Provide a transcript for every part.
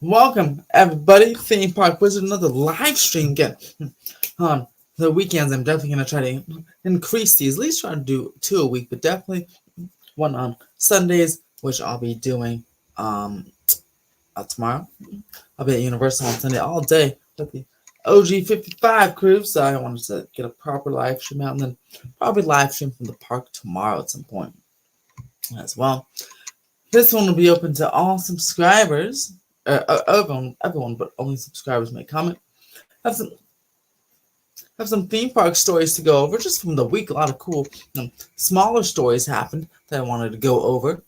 Welcome, everybody. Theme Park Wizard, another live stream again. On the weekends, I'm definitely going to try to increase these. At least try to do 2 a week, but definitely one on Sundays, which I'll be doing tomorrow. I'll be at Universal on Sunday all day with the OG 55 crew, so I wanted to get a proper live stream out and then probably live stream from the park tomorrow at some point as well. This one will be open to all subscribers. Everyone, but only subscribers may comment. Have some theme park stories to go over just from the week. A lot of cool smaller stories happened that I wanted to go over.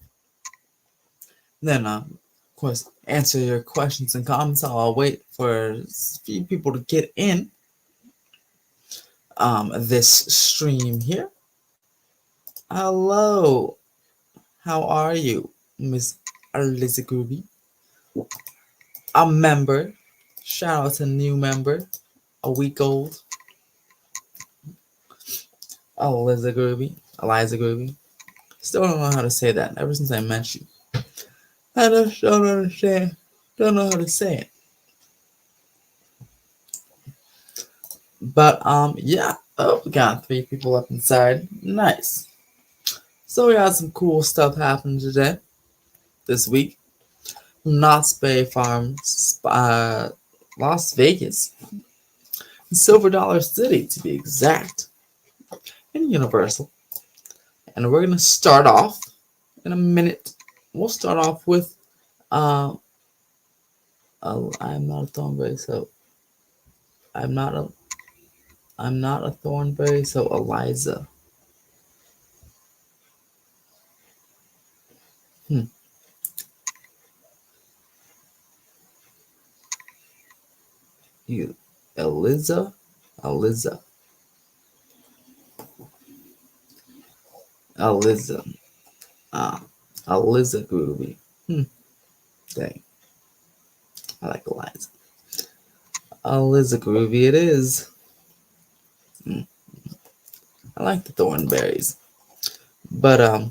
Then, of course, answer your questions and comments. I'll wait for a few people to get in this stream here. Hello, how are you, Miss Elizabeth Groovy? A member. Shout out to new member. A week old. Eliza Groovy. Still don't know how to say that ever since I met you. I just don't understand. Don't know how to say it. But yeah. Oh, we got 3 people up inside. Nice. So we had some cool stuff happen today. This week. Knott's Bay Farm, Las Vegas, Silver Dollar City to be exact, and Universal. And we're gonna start off in a minute. We'll start off with I'm not a Thornberry, so I'm not a Thornberry, so Eliza. You, Eliza. Eliza Groovy. Dang. I like Eliza. Eliza Groovy it is. I like the Thornberries. But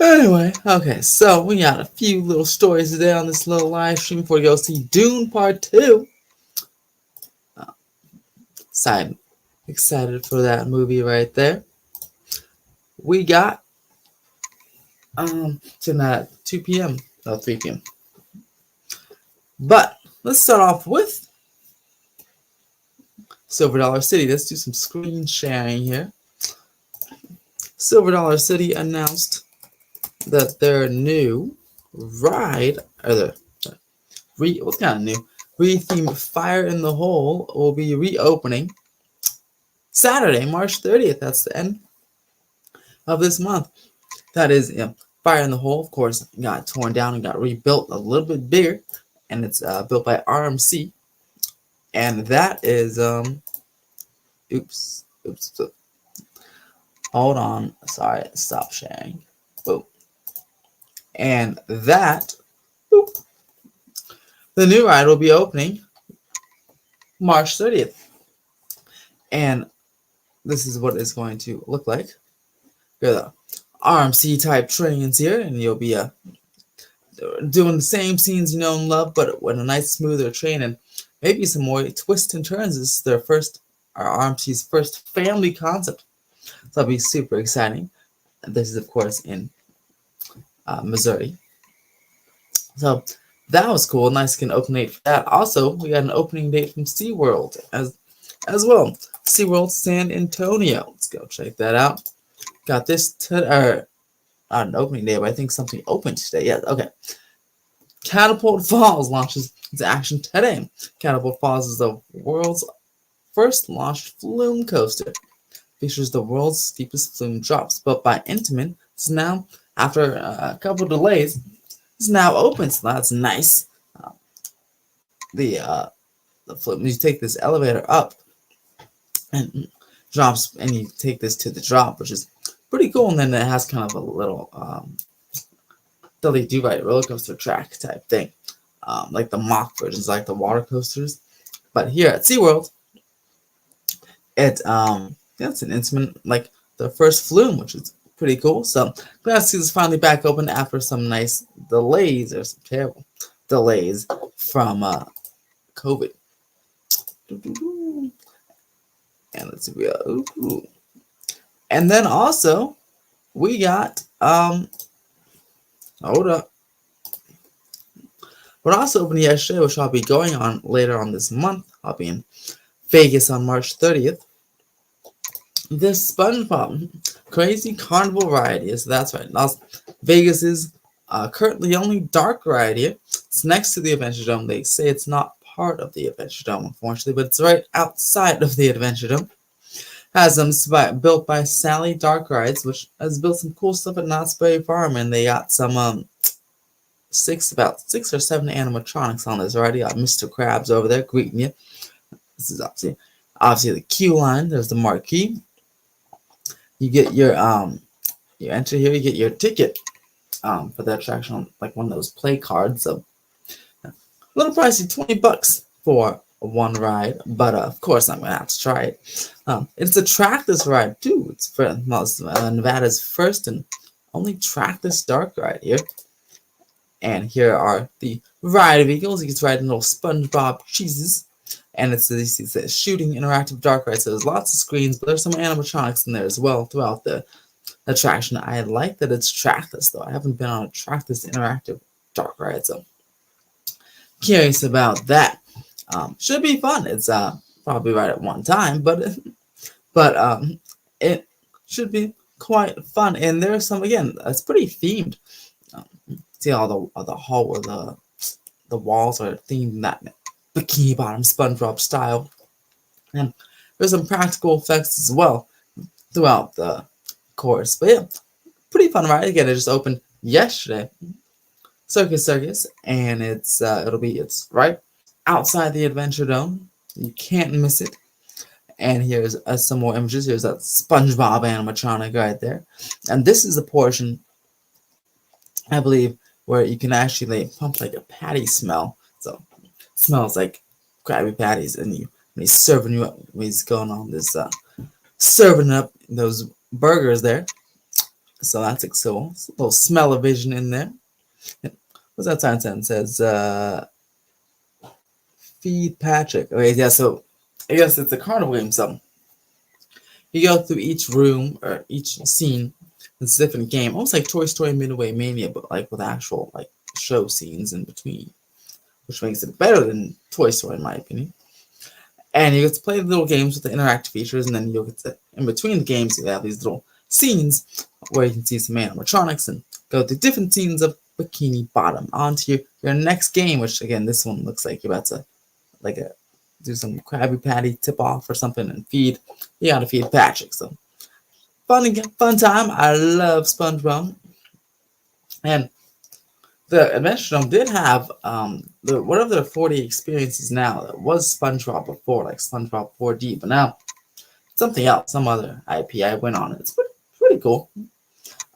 anyway, okay, so we got a few little stories today on this little live stream before you go see Dune Part 2. Excited for that movie right there. We got tonight at 2 p.m. No, 3 p.m. But let's start off with Silver Dollar City. Let's do some screen sharing here. Silver Dollar City announced that their new ride, or what's kind of new, re-themed Fire in the Hole will be reopening Saturday, March 30th. That's the end of this month. That is, Fire in the Hole, of course, got torn down and got rebuilt a little bit bigger, and it's built by RMC, and that is oops, hold on, sorry, stop sharing. Boom. And that, the new ride will be opening March 30th. And this is what it's going to look like. Got the RMC type trains here, and you'll be doing the same scenes you know and love, but with a nice smoother train and maybe some more twists and turns. This is their RMC's first family concept. So that'll be super exciting. This is, of course, in Missouri. So that was cool. Nice can open date for that. Also, we got an opening date from SeaWorld as well. SeaWorld San Antonio. Let's go check that out. Got this not an opening day, but I think something opened today. Yeah, okay. Catapult Falls launches into action today. Catapult Falls is the world's first launched flume coaster. Features the world's steepest flume drops, but by Intamin, it's now, after a couple delays, it's now open, so that's nice. The flume, you take this elevator up and drops, and you take this to the drop, which is pretty cool. And then it has kind of a little They do right roller coaster track type thing, like the mock versions, like the water coasters. But here at SeaWorld, it's an instrument like the first flume, which is pretty cool. So glad to see this finally back open after some nice delays, or some terrible delays from COVID. And let's see, and then also we got hold up. We're also opening yesterday, which I'll be going on later on this month. I'll be in Vegas on March 30th. This Spongebob Crazy Carnival ride is, that's right. Now, Vegas is currently only dark ride here. It's next to the Adventure Dome. They say it's not part of the Adventure Dome, unfortunately, but it's right outside of the Adventure Dome. Has them built by Sally Dark Rides, which has built some cool stuff at Knott's Berry Farm, and they got some about 6 or 7 animatronics on this already. Got Mr. Krabs over there greeting you. This is obviously the queue line. There's the marquee. You get your you enter here. You get your ticket for the attraction, like one of those play cards. So a little pricey, $20 for one ride, but of course I'm gonna have to try it. It's a trackless ride too. It's for Nevada's first and only trackless dark ride here. And here are the ride vehicles. You can ride in little SpongeBob cheeses. And it's a shooting interactive dark ride. So there's lots of screens, but there's some animatronics in there as well throughout the attraction. I like that it's trackless though. I haven't been on a trackless interactive dark ride, so curious about that. Should be fun. It's probably right at one time, but it should be quite fun. And there's some, again, it's pretty themed. See all the walls are themed in that Bikini Bottom SpongeBob style, and there's some practical effects as well throughout the course. But yeah, pretty fun ride. Again, it just opened yesterday. Circus, and it's right outside the Adventure Dome. You can't miss it. And here's some more images. Here's that SpongeBob animatronic right there, and this is the portion, I believe, where you can actually pump like a patty smell. So it smells like Krabby Patties, and when he's serving you up, when he's going on this serving up those burgers there. So that's cool. A little smell-o-vision in there. What's that sign saying? It says Feed Patrick. Okay, yeah, so I guess it's a carnival game. So you go through each room or each scene. It's a different game, almost like Toy Story Midway Mania, but like with actual like show scenes in between, which makes it better than Toy Story in my opinion. And you get to play the little games with the interactive features, and then you'll get to, in between the games, you have these little scenes where you can see some animatronics and go through different scenes of Bikini Bottom. On to your next game, which again, this one looks like you're about to do some Krabby Patty tip off or something and feed. You gotta feed Patrick. So fun time. I love SpongeBob. And the Adventure Dome did have one of their 40 experiences now that was SpongeBob before, like SpongeBob 4D, but now something else, some other IP I went on. It's pretty cool.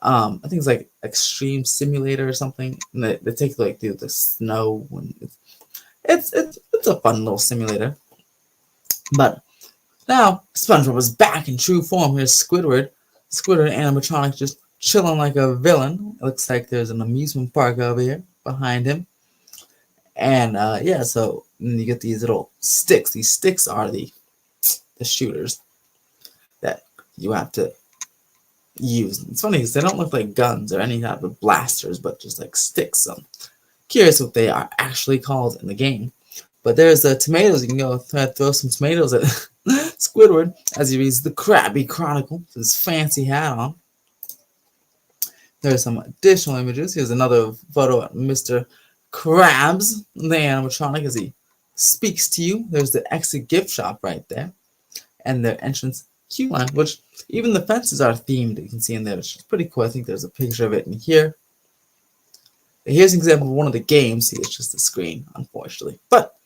I think it's like Extreme Simulator or something. And they take like through the snow, and it's a fun little simulator. But now SpongeBob is back in true form. Here's Squidward animatronic just chilling like a villain. It looks like there's an amusement park over here behind him. And yeah, so you get these little sticks. These sticks are the shooters that you have to use. It's funny because they don't look like guns or any type of blasters, but just like sticks. So curious what they are actually called in the game. But there's the tomatoes. You can go throw some tomatoes at Squidward as he reads the Krabby Chronicle with his fancy hat on. There's some additional images. Here's another photo of Mr. Krabs, the animatronic, as he speaks to you. There's the exit gift shop right there, and the entrance queue line, which even the fences are themed. You can see in there, which is pretty cool. I think there's a picture of it in here. Here's an example of one of the games. See, it's just a screen, unfortunately, but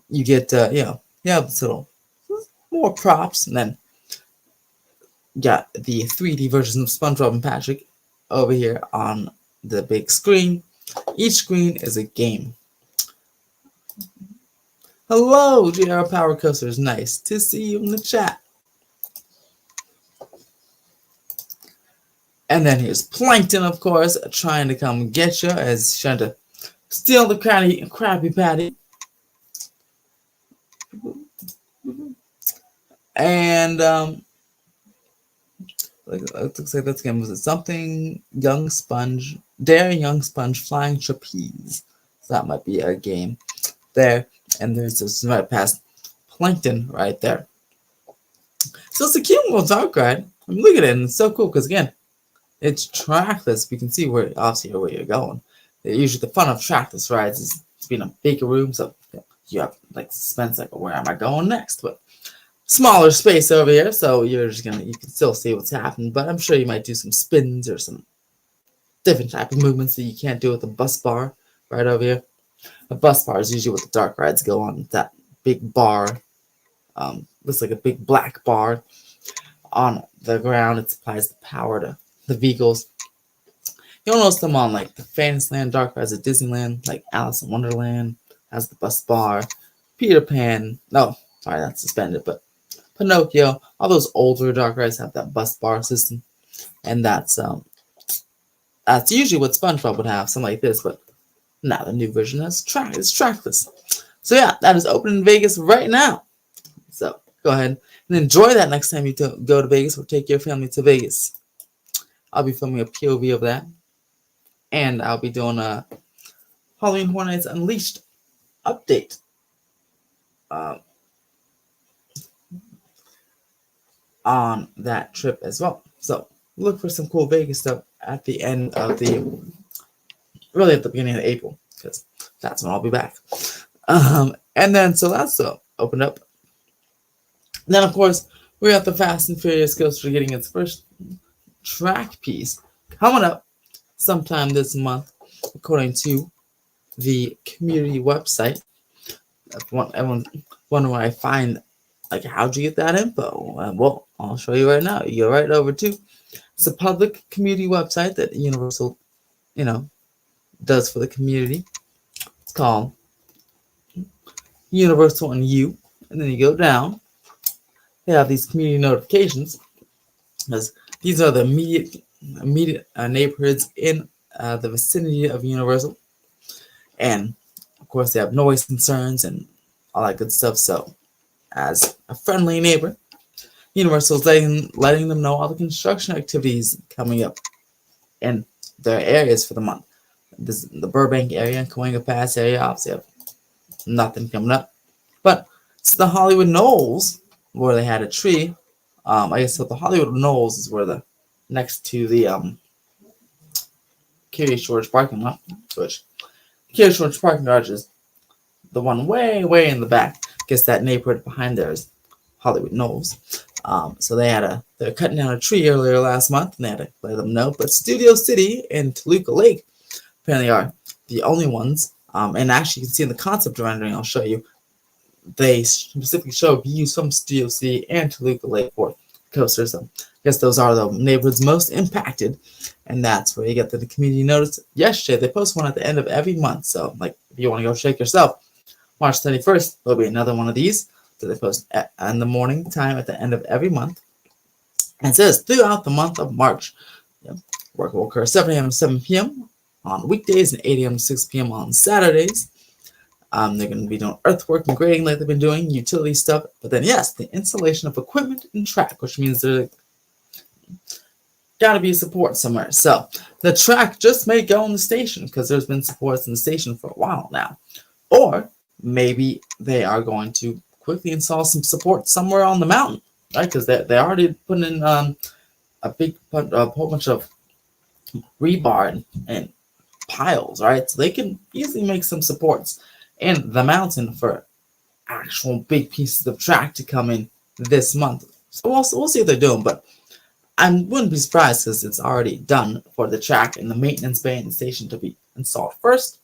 you get you have this little more props, and then got the 3D versions of SpongeBob and Patrick over here on the big screen. Each screen is a game. Hello, JR Power Coasters. Nice to see you in the chat. And then here's Plankton, of course, trying to come get you, as trying to steal the Krabby Patty. And it looks like that's again, was it something young sponge, daring young sponge flying trapeze. So that might be a game there. And there's this right past Plankton right there. So it's a cute little dark ride. I mean, look at it, and it's so cool because again, it's trackless. You can see where obviously where you're going. Usually the fun of trackless rides is being a bigger room, so you have like suspense, like where am I going next? But smaller space over here, so you can still see what's happening. But I'm sure you might do some spins or some different type of movements that you can't do with the bus bar right over here. A bus bar is usually what the dark rides go on. That big bar, looks like a big black bar on the ground. It supplies the power to the vehicles. You'll notice them on like the Fantasyland dark rides at Disneyland, like Alice in Wonderland has the bus bar. Peter Pan, no, sorry, that's suspended, but Pinocchio, all those older dark rides have that bus bar system, and that's usually what SpongeBob would have, something like this, but now the new version is trackless. So yeah, that is open in Vegas right now. So go ahead and enjoy that next time you go to Vegas or take your family to Vegas. I'll be filming a POV of that, and I'll be doing a Halloween Horror Nights Unleashed update. On that trip as well. So look for some cool Vegas stuff at the end of really at the beginning of April, because that's when I'll be back. And then so that's opened up. Then of course we have the Fast and Furious Coaster getting its first track piece coming up sometime this month, according to the community website. Everyone's wondering where I find, like, how'd you get that info? Well, I'll show you right now. You go right over to, it's a public community website that Universal, does for the community. It's called Universal and You. And then you go down. They have these community notifications, because these are the immediate neighborhoods in the vicinity of Universal. And of course, they have noise concerns and all that good stuff. So, as a friendly neighbor, Universal is letting them know all the construction activities coming up in their areas for the month. The Burbank area and Cahuenga Pass area obviously have nothing coming up. But it's the Hollywood Knolls, where they had a tree. I guess so the Hollywood Knolls is where next to the Curious George parking lot, which Curious George parking garage is the one way, way in the back. I guess that neighborhood behind there is Hollywood Knolls. So they're cutting down a tree earlier last month, and they had to let them know. But Studio City and Toluca Lake apparently are the only ones. And actually, you can see in the concept rendering, I'll show you, they specifically show views from Studio City and Toluca Lake for coasters. So I guess those are the neighborhoods most impacted, and that's where you get the community notice. Yesterday, they post one at the end of every month. So, like, if you want to go check yourself, March 31st, there'll be another one of these. So they post in the morning time at the end of every month. And it says throughout the month of March, work will occur 7 a.m. to 7 p.m. on weekdays and 8 a.m. to 6 p.m. on Saturdays. They're going to be doing earthwork and grading like they've been doing, utility stuff. But then, yes, the installation of equipment and track, which means there's got to be support somewhere. So the track just may go in the station because there's been supports in the station for a while now. Or maybe they are going to quickly install some support somewhere on the mountain, right? Because they already put in a whole bunch of rebar and piles, right? So they can easily make some supports in the mountain for actual big pieces of track to come in this month. So we'll see what they're doing, but I wouldn't be surprised because it's already done for the track and the maintenance bay and the station to be installed first,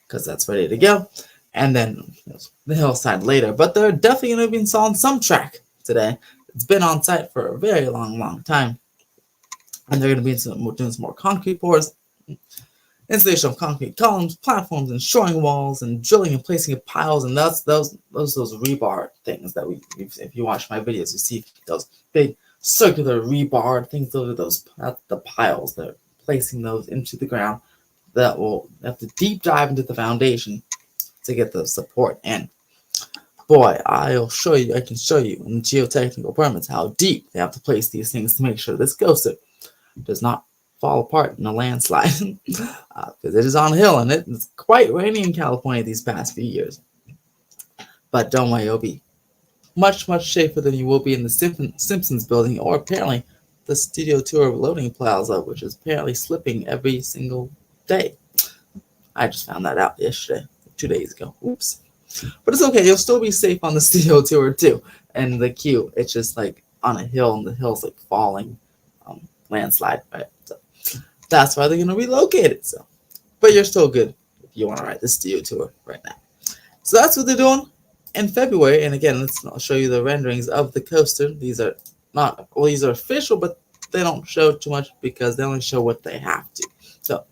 because that's ready to go, and then the hillside later. But they're definitely going to be installing some track today. It's been on site for a very long time, and they're going to be doing some more concrete pours, installation of concrete columns, platforms, and shoring walls, and drilling and placing of piles. And that's those rebar things that if you watch my videos, you see those big circular rebar things. Those are the piles. They're placing those into the ground. That will have to deep dive into the foundation to get the support in. Boy, I can show you in geotechnical permits how deep they have to place these things to make sure this coaster does not fall apart in a landslide. Because it is on a hill and it's quite rainy in California these past few years. But don't worry, you'll be much, much safer than you will be in the Simpsons building, or apparently the Studio Tour Loading Plaza, which is apparently slipping every single day. I just found that out yesterday, 2 days ago. Oops. But it's okay, you'll still be safe on the Studio Tour too. And the queue, it's just like on a hill, and the hill's like falling, landslide, right? So that's why they're gonna relocate it. So, but you're still good if you want to ride the Studio Tour right now. So that's what they're doing in February. And again, I'll show you the renderings of the coaster. These are these are official, but they don't show too much because they only show what they have to. So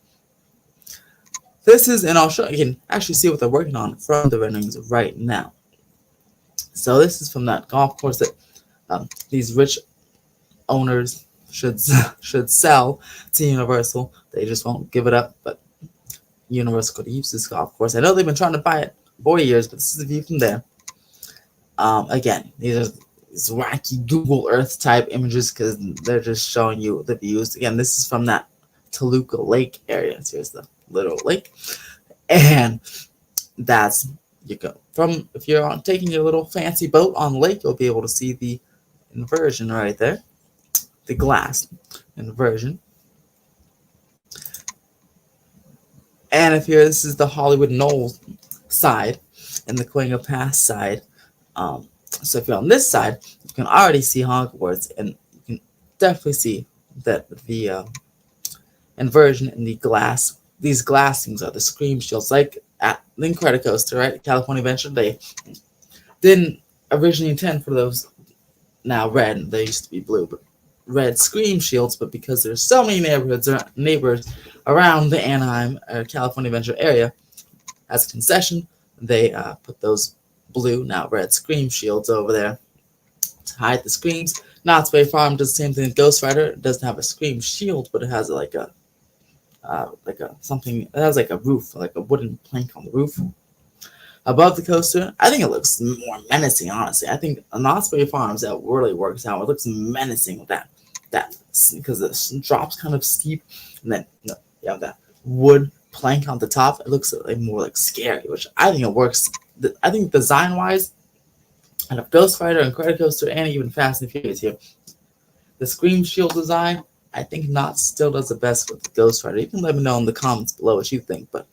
this is, and you can actually see what they're working on from the renderings right now. So this is from that golf course that these rich owners should sell to Universal. They just won't give it up, but Universal could use this golf course. I know they've been trying to buy it for years, but this is a view from there. Again, these are these wacky Google Earth type images because they're just showing you the views. Again, this is from that Toluca Lake area. So here's the little lake, and that's you go from if you're taking your little fancy boat on the lake, you'll be able to see the inversion right there, the glass inversion. And if this is the Hollywood Knolls side and the Cahuenga Pass side. So if you're on this side, you can already see Hogwarts, and you can definitely see that the inversion in the glass. These glass things are the scream shields, like at the Incredicoaster, right? California Adventure. They didn't originally intend for those now red. They used to be blue, but red scream shields. But because there's so many neighbors around the Anaheim California Adventure area, as a concession, they put those blue, now red scream shields over there to hide the screams. Knott's Berry Farm does the same thing. Ghost Rider, it doesn't have a scream shield, but it has like a something. It has like a roof, like a wooden plank on the roof above the coaster. I think it looks more menacing, honestly. I think Knott's Berry Farms, that really works out. It looks menacing with that because the drop's kind of steep, and then you have that wood plank on the top. It looks like more like scary, which I think it works. I think design-wise, and of Ghost Rider and Incredicoaster and even Fast and Furious here, the Scream Shield design, I think Knott still does the best with the Ghost Rider. You can let me know in the comments below what you think, but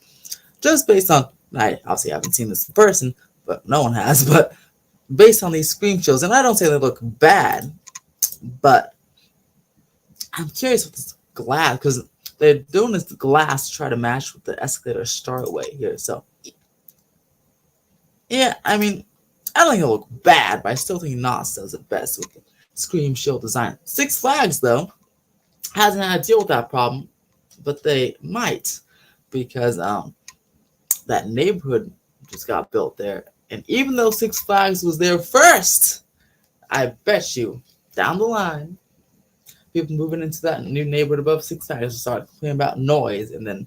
just based on, I obviously haven't seen this in person, but no one has, but based on these Scream Shields, and I don't say they look bad, but I'm curious with this glass, because they're doing this glass to try to match with the escalator starway here, so yeah, I mean, I don't think it'll look bad, but I still think Knott's does it best with the Scream Shield design. Six Flags, though, hasn't had to deal with that problem, but they might, because that neighborhood just got built there. And even though Six Flags was there first, I bet you, down the line, people moving into that new neighborhood above Six Flags will start complaining about noise, and then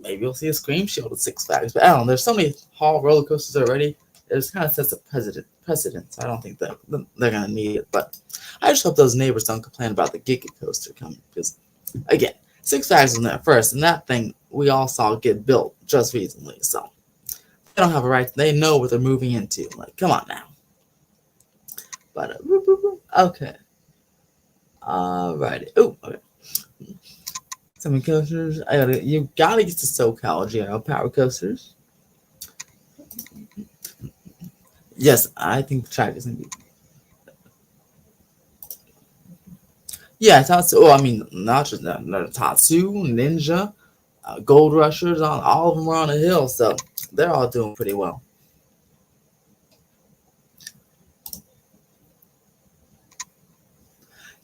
maybe you'll see a Scream Shield at Six Flags. But I don't know, there's so many Hall roller coasters already. It just kind of sets a precedent. So I don't think that they're going to need it. But I just hope those neighbors don't complain about the Giga Coaster coming. Because, again, Six Flags was there first. And that thing we all saw get built just recently. So they don't have a right. They know what they're moving into. Like, come on now. But, okay. Alrighty. Oh, okay. Some coasters. You gotta get to SoCal, GRL Power Coasters. Yes, I think the track is gonna be. Yeah, Tatsu. Oh, I mean, not just Tatsu, Ninja, Gold Rushers. All of them are on a hill, so they're all doing pretty well.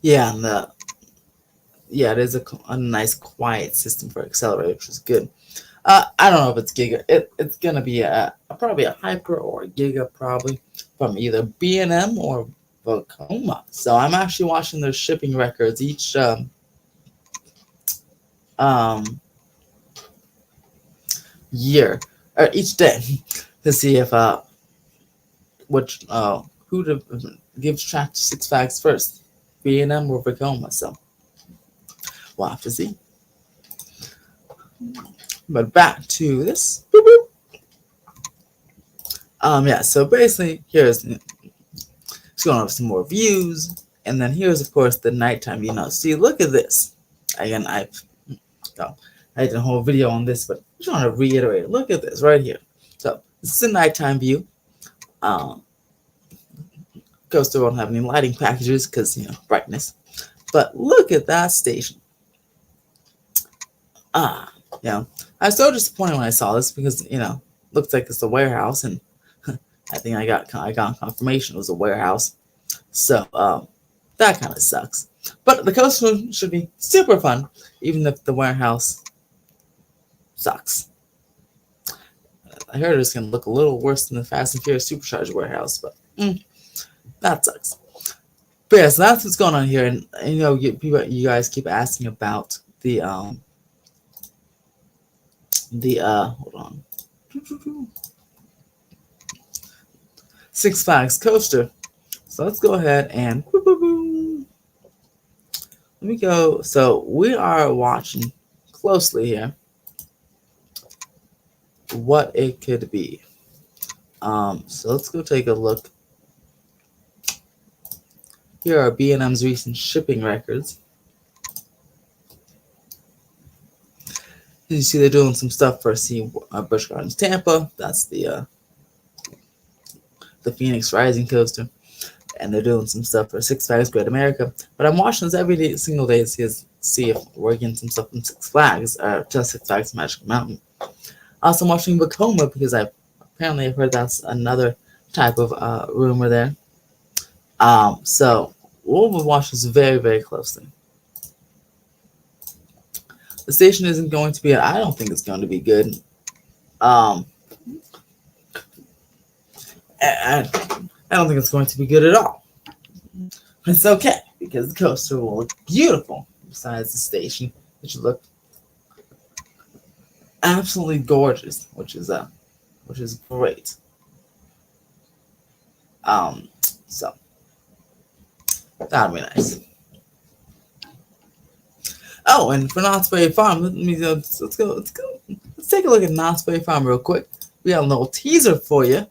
Yeah, and it is a nice quiet system for accelerator, which is good. I don't know if it's Giga. It's gonna be probably a Hyper or a Giga, probably from either B&M or Vekoma. So I'm actually watching their shipping records each year or each day to see if which who to give track to Six Flags first, B&M or Vekoma. So we'll have to see. But back to this. Boop, boop. Yeah. So basically, here's going over some more views, and then here's of course the nighttime. See, look at this. Again, I did a whole video on this, but I just want to reiterate. Look at this right here. So this is a nighttime view. Coaster won't have any lighting packages because brightness. But look at that station. I was so disappointed when I saw this because looks like it's a warehouse, and I think I got confirmation it was a warehouse. So that kind of sucks. But the coaster should be super fun, even if the warehouse sucks. I heard it's gonna look a little worse than the Fast and Furious Supercharged warehouse, but that sucks. But yeah, so that's what's going on here, and you guys keep asking about the hold on, Six Flags coaster. So let's go ahead and let me go. So we are watching closely here what it could be. So let's go take a look. Here are B&M's recent shipping records. You see they're doing some stuff for Busch Gardens Tampa. That's the Phoenix Rising coaster. And they're doing some stuff for Six Flags Great America. But I'm watching this every single day to see if we're getting some stuff from Six Flags, or just Six Flags Magic Mountain. Also, I'm watching Vekoma because I've heard that's another type of rumor there. So we'll watch this very, very closely. The station isn't going to be. I don't think it's going to be good. I don't think it's going to be good at all. But it's okay because the coaster will look beautiful. Besides the station, which will look absolutely gorgeous, which is great. So that'd be nice. Oh, and for Knott's Berry Farm, let's take a look at Knott's Berry Farm real quick. We got a little teaser for you.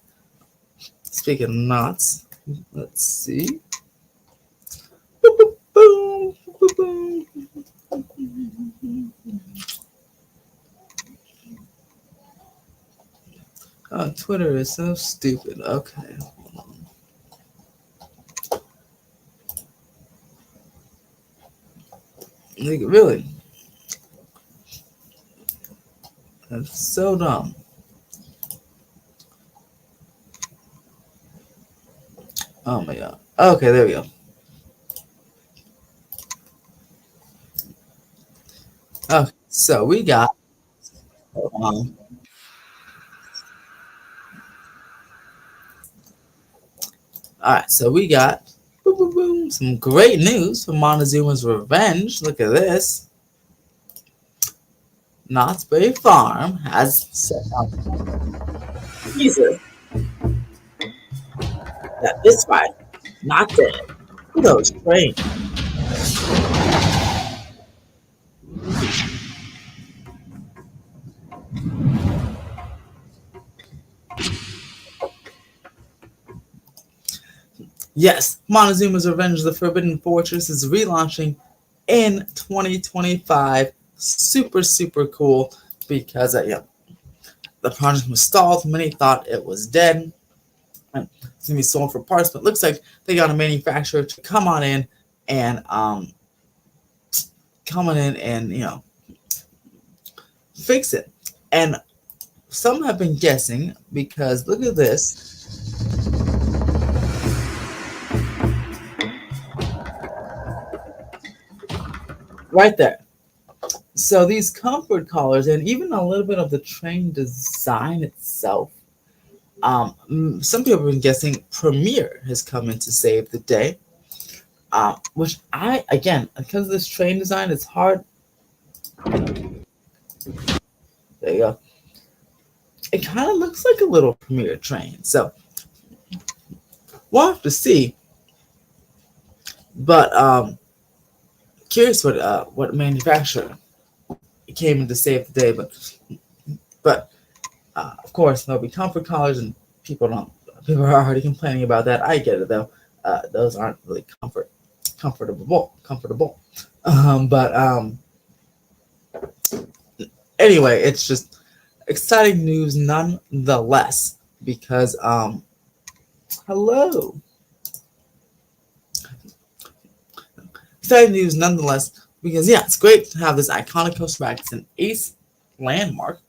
Speaking of Knott's, let's see. Boop, boop, boom, boop, boom. Oh, Twitter is so stupid. Okay. Like, really? That's so dumb. Oh my god. Okay, there we go. Okay, so we got alright, so we got boom, boom, boom, some great news from MontZOOMa's Revenge. Look at this. Knott's Berry Farm has set up a teaser that this ride, not dead. Kudos, great. Yes, MontZOOMa's Revenge of the Forbidden Fortress is relaunching in 2025. Super, super cool because the project was stalled. Many thought it was dead. And it's gonna be sold for parts, but it looks like they got a manufacturer to come on in and fix it. And some have been guessing because look at this. Right there. So these comfort collars and even a little bit of the train design itself Some people have been guessing Premiere has come in to save the day. Which again, because of this train design, it's hard. There you go. It kind of looks like a little Premiere train. So we'll have to see. But curious what manufacturer came in to save the day. But of course there'll be comfort collars, and people are already complaining about that. I get it though. Those aren't really comfortable. But anyway, it's just exciting news nonetheless, because hello. Exciting news nonetheless, because yeah, it's great to have this iconic coaster back. It's an ace landmark,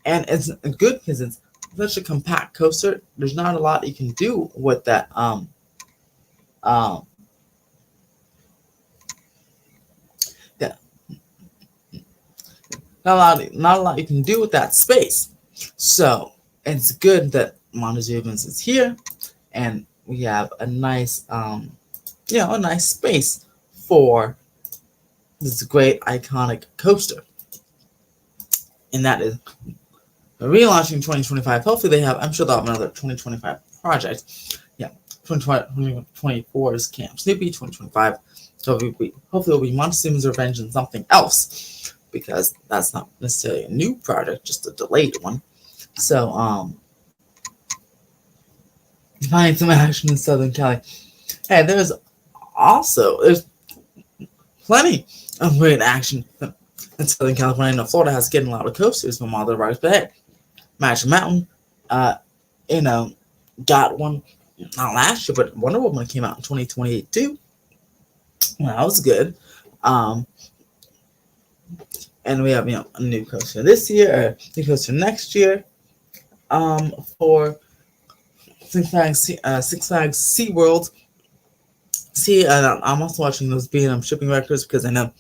and it's good because it's such a compact coaster. There's not a lot you can do with that. Yeah, not a lot you can do with that space. So it's good that MontZOOMa is here, and we have a nice, a nice space for this great iconic coaster. And that is relaunching in 2025. Hopefully they have, I'm sure they'll have another 2025 project. Yeah, 2024 is Camp Snoopy, 2025. So hopefully it'll be MontZOOMa's Revenge and something else, because that's not necessarily a new project, just a delayed one. So, find some action in Southern Cali. Hey, there's plenty of great action in Southern California. I know Florida has getting a lot of coasters from all the rides, but hey, Magic Mountain, got one not last year, but Wonder Woman came out in 2028 too. Well, that was good. And we have a new coaster this year, a new coaster next year. For Six Flags SeaWorld. See, I'm also watching those B&M shipping records, because I know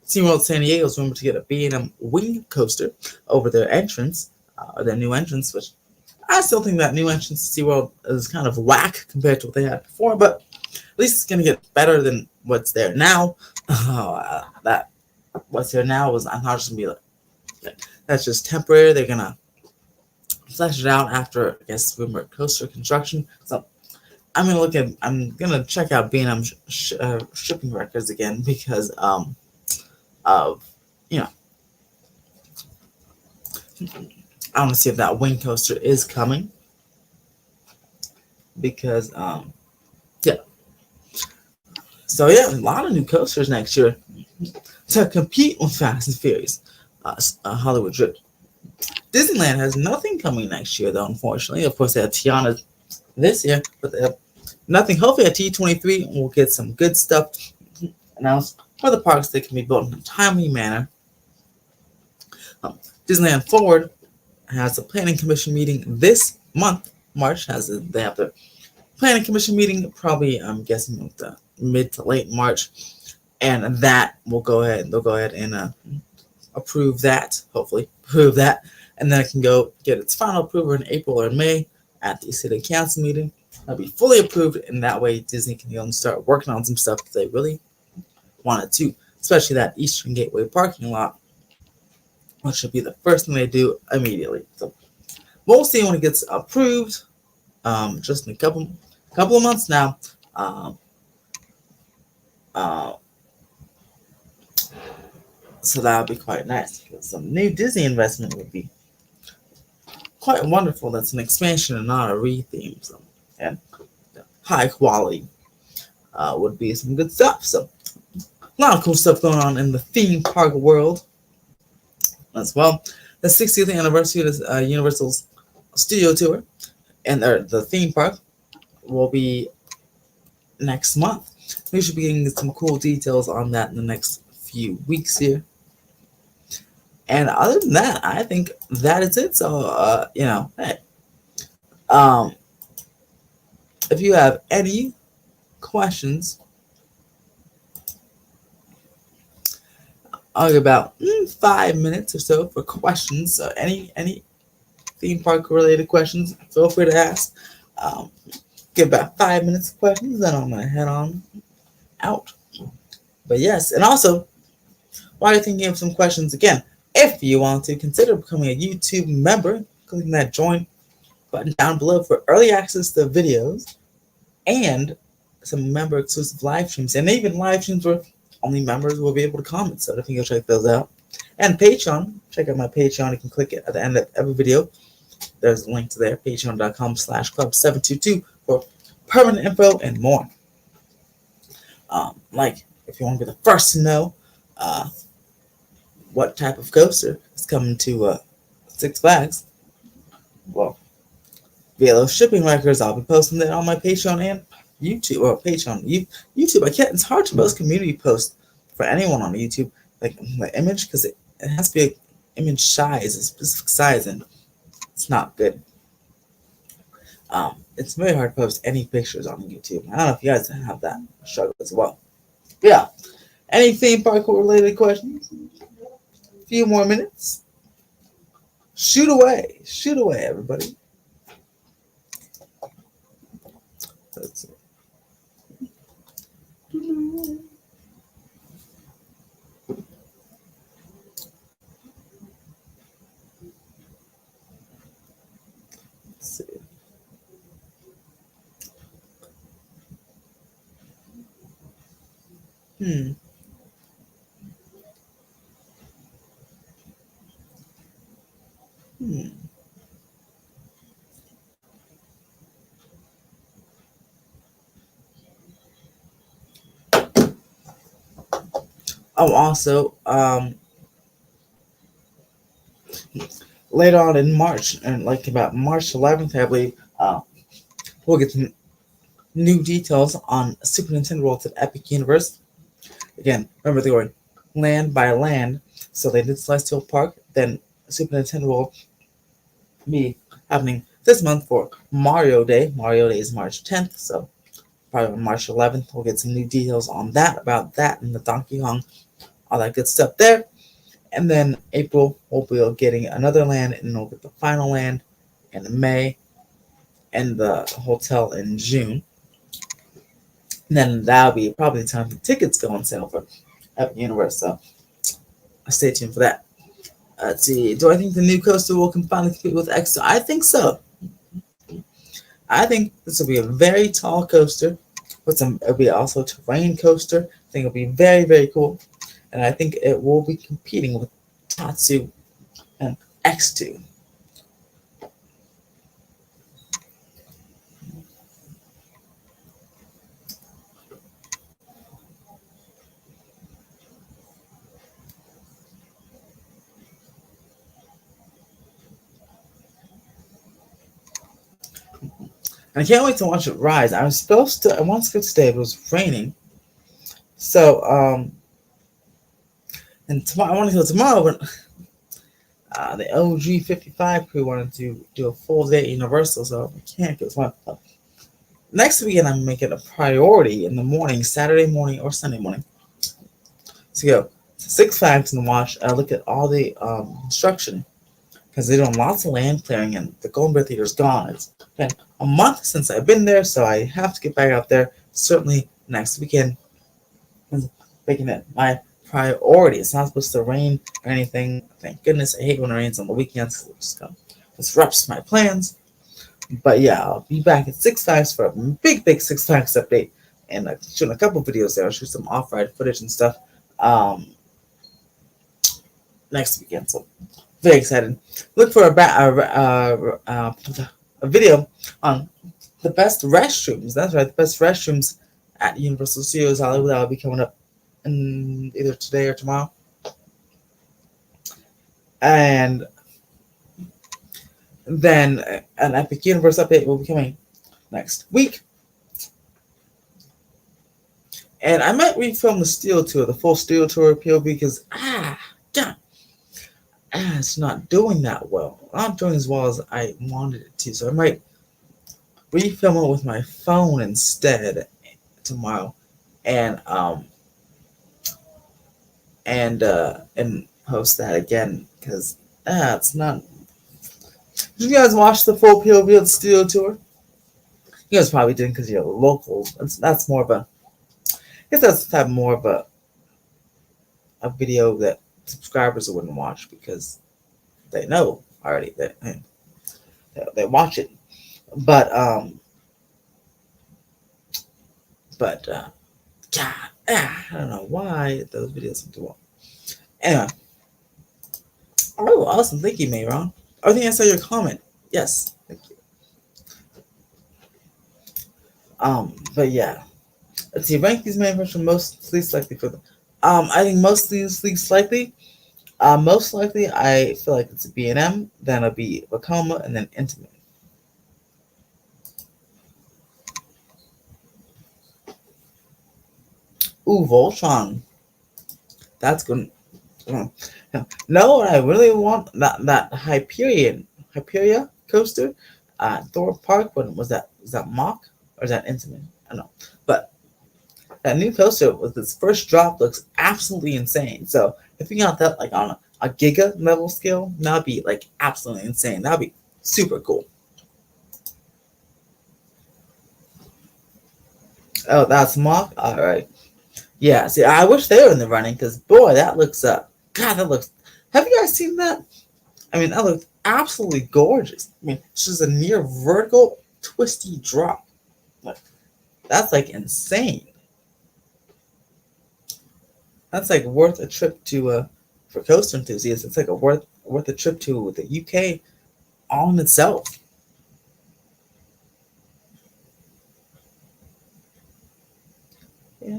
SeaWorld San Diego is rumored to get a B&M wing coaster over their entrance, their new entrance, which I still think that new entrance to SeaWorld is kind of whack compared to what they had before, but at least it's going to get better than what's there now. That what's there now was, I'm not just going to be like, that's just temporary. They're going to flesh it out after, I guess, rumored coaster construction. So I'm gonna check out B&M shipping records again, because of I want to see if that wing coaster is coming, because yeah. So yeah, a lot of new coasters next year to compete with Fast and Furious, Hollywood Drift. Disneyland has nothing coming next year, though, unfortunately. Of course, they have Tiana this year, but they have nothing. Hopefully at T23 we'll get some good stuff announced for the parks that can be built in a timely manner. Disneyland Forward has a planning commission meeting this month. March they have their planning commission meeting, probably I'm guessing with the mid to late March, and that will they'll go ahead and approve that, and then it can go get its final approval in April or May at the city council meeting. It'll be fully approved, and that way Disney can go and start working on some stuff if they really wanted to, especially that Eastern Gateway parking lot, which should be the first thing they do immediately. So we'll see when it gets approved, just in a couple of months now. So that would be quite nice. Some new Disney investment would be quite wonderful. That's an expansion and not a re-theme. So, and high quality would be some good stuff. So a lot of cool stuff going on in the theme park world as well. The 60th anniversary of Universal's Studio Tour and the theme park will be next month. We should be getting some cool details on that in the next few weeks here. And other than that, I think that is it. So, hey, if you have any questions, I'll give about 5 minutes or so for questions. So any theme park related questions, feel free to ask. Give about 5 minutes of questions, then I'm gonna head on out. But yes, and also while you're thinking of some questions again, if you want to consider becoming a YouTube member, clicking that join button down below for early access to videos and some member exclusive live streams, and even live streams where only members will be able to comment. So definitely go check those out. And Patreon, check out my Patreon. You can click it at the end of every video. There's a link to there, patreon.com/club722 for permanent info and more. Like, if you want to be the first to know what type of coaster is coming to Six Flags, well, via those shipping records, I'll be posting that on my Patreon and YouTube, or Patreon, YouTube. I can't. It's hard to post community posts for anyone on YouTube, like the image, because it has to be an image size, a specific size, and it's not good. It's very hard to post any pictures on YouTube. I don't know if you guys have that struggle as well. Yeah. Any theme park related questions? A few more minutes. Shoot away, everybody. That's it. Let's see. Oh, also, later on in March, and like about March 11th, I believe, we'll get some new details on Super Nintendo World at Epic Universe. Again, remember they were land by land, so they did Celestial Park, then Super Nintendo World be happening this month for Mario Day. Mario Day is March 10th, so probably on March 11th we'll get some new details on that, about that, and the Donkey Kong, all that good stuff there. And then April we'll be getting another land, and we'll get the final land in May, and the hotel in June. And then that'll be probably the time the tickets go on sale for Epic Universe, so stay tuned for that. Let's see. Do I think the new coaster will finally compete with Exo? I think so. I think this will be a very tall coaster. It'll be also a terrain coaster. I think it'll be very, very cool. And I think it will be competing with Tatsu and X2. And I can't wait to watch it rise. I wanted to go today, but it was raining. So, and tomorrow, I want to go tomorrow, but the OG 55 crew wanted to do a full day at Universal, so I can't go tomorrow. Next weekend, I'm making a priority in the morning, Saturday morning or Sunday morning, to go to Six Flags and watch, look at all the construction, because they're doing lots of land clearing, and the Golden Bear Theater's gone. It's been a month since I've been there, so I have to get back out there, certainly next weekend, making it my priority. It's not supposed to rain or anything. Thank goodness. I hate when it rains on the weekends. It just disrupts my plans. But yeah, I'll be back at Six Flags for a big Six Flags update, and shooting a couple videos there. I'll shoot some off-ride footage and stuff next weekend. So very excited. Look for a video on the best restrooms. That's right, the best restrooms at Universal Studios Hollywood. That'll be coming up in either today or tomorrow. And then an Epic Universe update will be coming next week. And I might refilm the Steel Tour, the full Steel Tour POV, because it's not doing that well. Not doing as well as I wanted it to. So I might refilm it with my phone instead tomorrow, and post that again, because it's not Did you guys watch the full POV of the studio tour? You guys probably didn't because you're local. That's more of a. I guess that's type more of a video that subscribers wouldn't watch because they know already that they watch it. But God, I don't know why those videos don't do well. Anyway, oh, awesome. Thank you, Mayron. I think I saw your comment. Yes, thank you. But yeah, let's see. Rank these manufacturers most least likely for them. I think least likely. Most likely, I feel like it's a B&M, then it'll be Vacoma, and then Intimate. Ooh, Voltron. That's good. No, what I really want that Hyperia coaster. Thor Park. What was that? Was that Mock or is that Intimate? I don't know. But that new coaster with its first drop looks absolutely insane. So if you got that like on a giga level scale, that'd be like absolutely insane. That'd be super cool. Oh, that's Mock. All right. Yeah. See, I wish they were in the running because boy, that looks God, that looks. Have you guys seen that? I mean, that looks absolutely gorgeous. I mean, it's just a near vertical, twisty drop. Like, that's like insane. That's like worth a trip to for coaster enthusiasts. It's like a worth a trip to the UK all in itself. Yeah.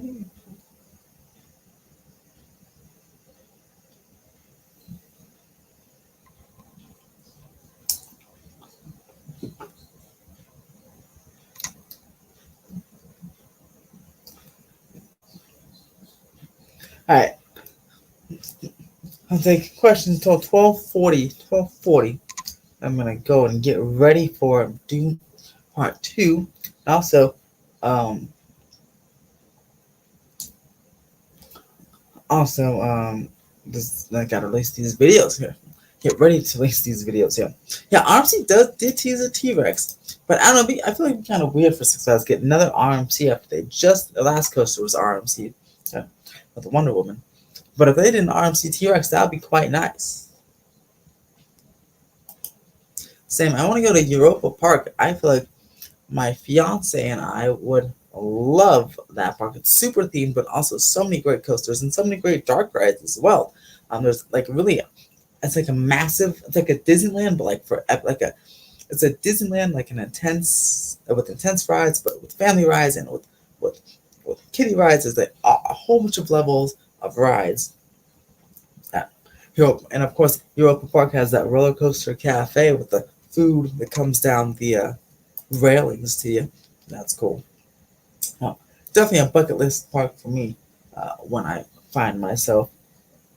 All right. I'll take questions until 12:40. 12:40. I'm gonna go and get ready for Doom Part 2. Also, um, this I gotta release these videos here. Get ready to release these videos here. Yeah, RMC did tease a T-Rex, but I don't know. I feel like it's kind of weird for 6 Flags to get another RMC after they just the last coaster was RMC, yeah, with the Wonder Woman. But if they did an RMC T-Rex, that would be quite nice. Same. I want to go to Europa Park. I feel like my fiance and I would love that park. It's super themed, but also so many great coasters and so many great dark rides as well. There's like really, it's like a massive, it's like a Disneyland, but like it's a Disneyland like an intense with intense rides, but with family rides and with with kiddie rides. There's like a whole bunch of levels of rides. Europe, and of course, Europa Park has that roller coaster cafe with the food that comes down the railings to you. That's cool. Well, definitely a bucket list park for me when I find myself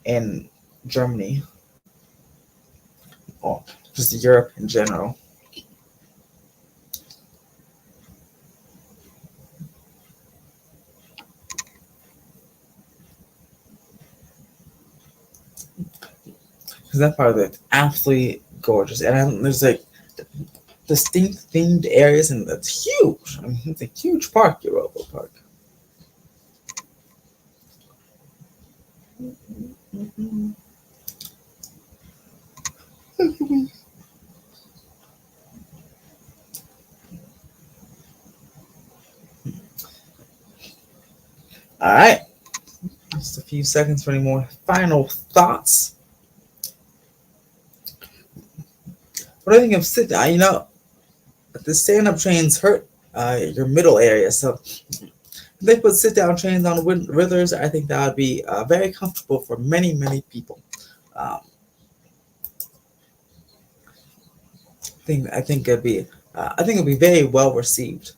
in Germany or just Europe in general. Because that part of it's absolutely gorgeous, and there's like distinct themed areas, and that's huge. I mean, it's a huge park, Europa Park. All right, just a few seconds for any more final thoughts. What do you think of sit down? You know, the stand-up trains hurt your middle area, so if they put sit-down trains on Riddlers, I think that would be very comfortable for many people. Um, I think it'd be very well received.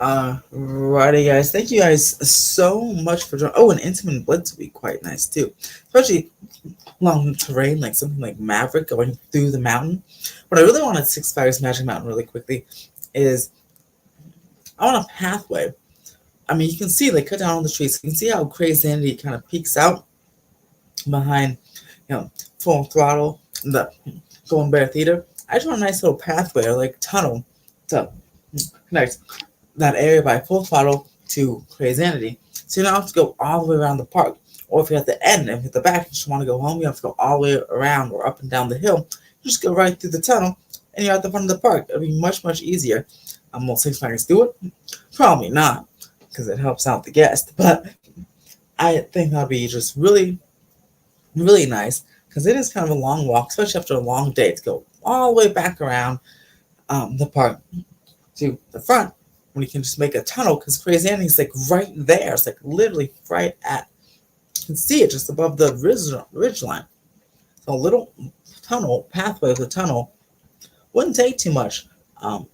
Righty, guys. Thank you guys so much for joining. Oh, an intimate blitz would be quite nice too, especially long terrain, like something like Maverick going through the mountain. What I really want at Six Flags Magic Mountain really quickly is I want a pathway. I mean, you can see they cut down all the trees. You can see how Crazy kind of peeks out behind, Full Throttle, the Golden Bear Theater. I just want a nice little pathway or like tunnel to connect that area by Full Throttle to Crazy. So you don't have to go all the way around the park. Or if you're at the end and at the back, you just want to go home, you have to go all the way around or up and down the hill. You just go right through the tunnel and you're at the front of the park. It'll be much, much easier. Will Six Flags do it? Probably not, because it helps out the guest. But I think that'll be just really, really nice, because it is kind of a long walk, especially after a long day, to go all the way back around the park to the front when you can just make a tunnel, because Crazy Annie's like right there. It's like literally right at, you can see it just above the ridge line. So a little tunnel, pathway with a tunnel, wouldn't take too much.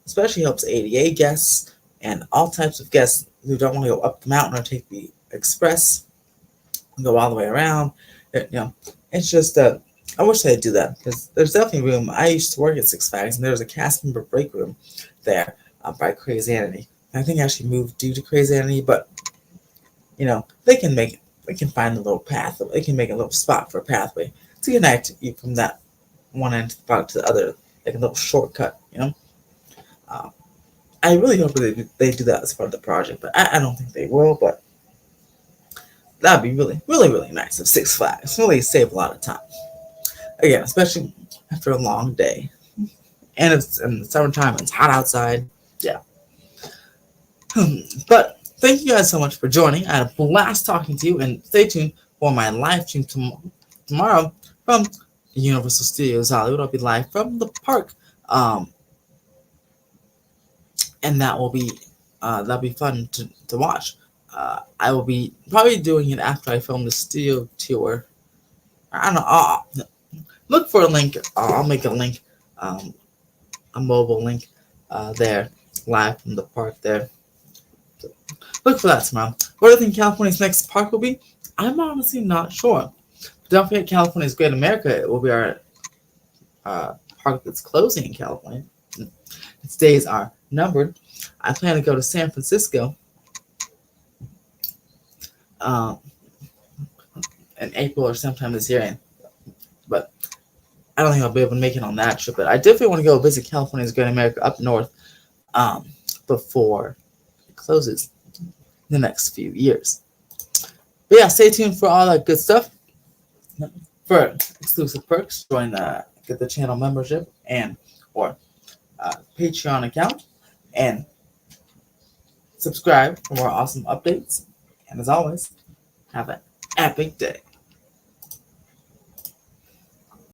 Especially helps ADA guests and all types of guests who don't want to go up the mountain or take the express and go all the way around. It's just I wish they'd do that, because there's definitely room. I used to work at Six Flags, and there was a cast member break room there by Crazy Annie. I think I actually moved due to Crazy Annie, but they can find a little path. They can make a little spot for a pathway to connect you from that one end of the park to the other, like a little shortcut. I really hope they do that as part of the project, but I don't think they will. But that'd be really, really, really nice of Six Flags. Really save a lot of time. Again, especially after a long day. And it's in the summertime, it's hot outside. Yeah. But thank you guys so much for joining. I had a blast talking to you, and stay tuned for my live stream tomorrow from Universal Studios Hollywood. I'll be live from the park. And that'll be fun to watch. I will be probably doing it after I film the studio tour. I don't know. Look for a link. I'll make a link, a mobile link there, live from the park there. So look for that tomorrow. What do you think California's next park will be? I'm honestly not sure. Don't forget, California's Great America. It will be our park that's closing in California. Its days are numbered. I plan to go to San Francisco in April or sometime this year, but I don't think I'll be able to make it on that trip. But I definitely want to go visit California's Great America up north before it closes in the next few years. But yeah, stay tuned for all that good stuff. For exclusive perks, get the channel membership or Patreon account, and subscribe for more awesome updates. And as always, have an epic day.